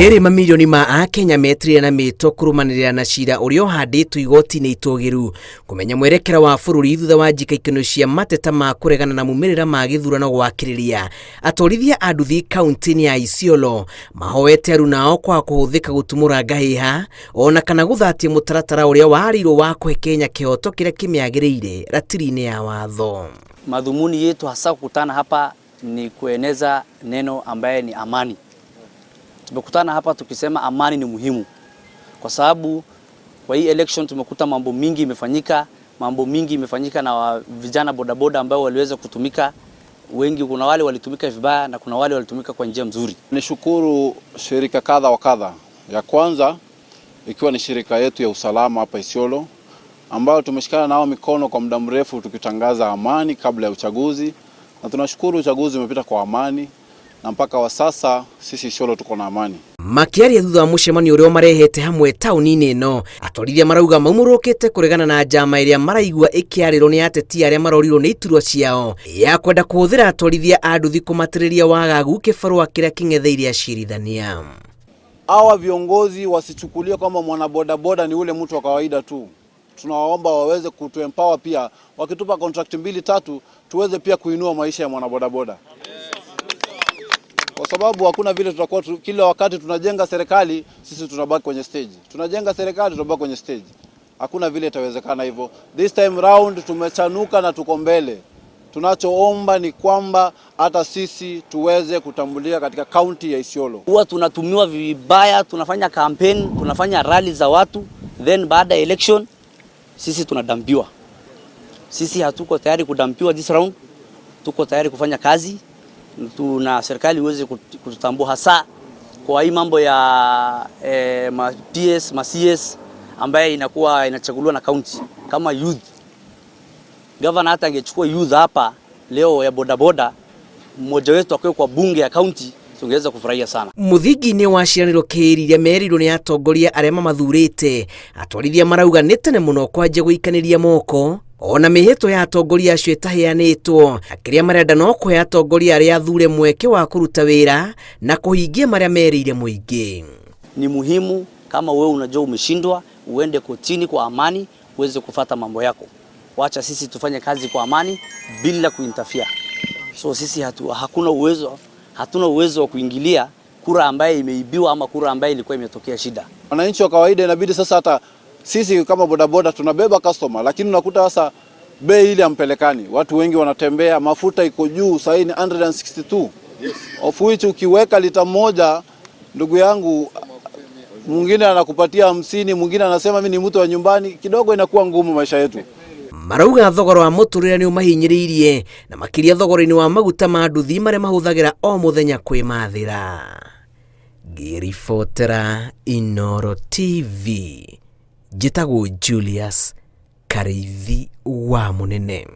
Eri mamilioni ma Akenya metrire na mito kurumanirira na cira uria uhanditwo igoti-ini itogiru kumenya mwerekera wa bururi thutha wa njikaikano cia mateta ma kuregana na mumirira ma githurano gwakiriria. Atorithia a nduthi kaunti-ini ya Isiolo mahoete aruna ao kwa kuhuthika gutumura ngahiha ona kana guthatia mutaratara uria warirwo wa kuhe Kenya kihoto kiria kimiagiriire ratiri-ini ya watho. Madhumuni yetu hasa kukutana hapa ni kueneza neno ambaye ni amani. Tumekutana hapa tukisema amani ni muhimu, kwa sababu kwa hii election tumekuta mambo mingi imefanyika na vijana bodaboda ambao waliweza kutumika. Wengi, kuna wale walitumika vibaya na kuna wale walitumika kwa njia nzuri. Nishukuru shirika kadha wa kadha. Ya kwanza ikiwa ni shirika yetu ya usalama hapa Isiolo, ambao tumeshikana nao mikono kwa muda mrefu tukitangaza amani kabla ya uchaguzi, na tunashukuru uchaguzi umepita kwa amani na mpaka wa sasa sisi Isiolo tuko na amani. Makiaria thutha wa mucemanio uria marehete hamwe tauni-ini ino, atorithia marauga maumurukite kuregana na njama iria maraigua ikiarirwo ni ateti aria marorirwo ni iturwa ciao ya kwenda kuhuthira atorithia a nduthi kumatiriria wagagu kibarua kiria king'etheire acirithania. Hawa viongozi wasichukulie kama mwana bodaboda ni ule mtu wa kawaida tu. Tunawaomba waweze kutuempower pia, wakitupa contract 2-3 tuweze pia kuinua maisha ya mwana bodaboda. Kwa sababu hakuna vile tutakuwa kila wakati tunajenga serikali sisi tunabaki kwenye stage. Tunajenga serikali tunabaki kwenye stage. Hakuna vile itawezekana hivyo. This time round tumechanuka na tuko mbele. Tunachoomba ni kwamba hata sisi tuweze kutambulika katika county ya Isiolo. Huwa tunatumiwa vibaya, tunafanya campaign, tunafanya rally za watu, then baada ya election sisi tunadambiwa. Sisi hatuko tayari kudambiwa this round. Tuko tayari kufanya kazi. Tuna serikali iweze kututambua hasa kwa hii mambo ya ma PS, ma CS ambaye inakuwa inachaguliwa na county kama youth. Governor hata angechukua youth hapa leo ya bodaboda, mmoja wetu akwe kwa bunge ya county, tungeweza kufurahia sana. Muthingi-ini wa cianiro kiiriria merirwo ni atongoria aria mamathurite, atwarithia marauga ni tene muno kwanje guikaniria moko ona mihito ya atongoria acio itaheanitwo, akiria marenda no kuhe atongoria aria athure mweke wa kuruta wira na kuhingia maria merire muingi. Ni muhimu kama wewe unajua umeshindwa, uende kotini kwa amani uweze kufuata mambo yako. Wacha sisi tufanye kazi kwa amani bila kuinterfere. So sisi hatuna uwezo wa kuingilia kura ambaye imeibiwa ama kura ambaye ilikuwa imetokea shida. Wananchi wa kawaida inabidi sasa, hata sisi kama bodaboda tunabeba customer, lakini unakuta sasa bei ile ampelekani. Watu wengi wanatembea, mafuta iko juu, sasa ni 162. Of which ukiweka lita moja, ndugu yangu, mwingine anakupatia 50, mwingine anasema mimi ni mtu wa nyumbani, kidogo inakuwa ngumu maisha yetu. Marauga thogora wa muturire ni umahinyiriirie na makiria thogora-ini wa maguta ma nduthi maria mahuthagira o muthenya kwimathira. Ngiribotera Inooro TV, njitagwo Julius Karithi wa Munene.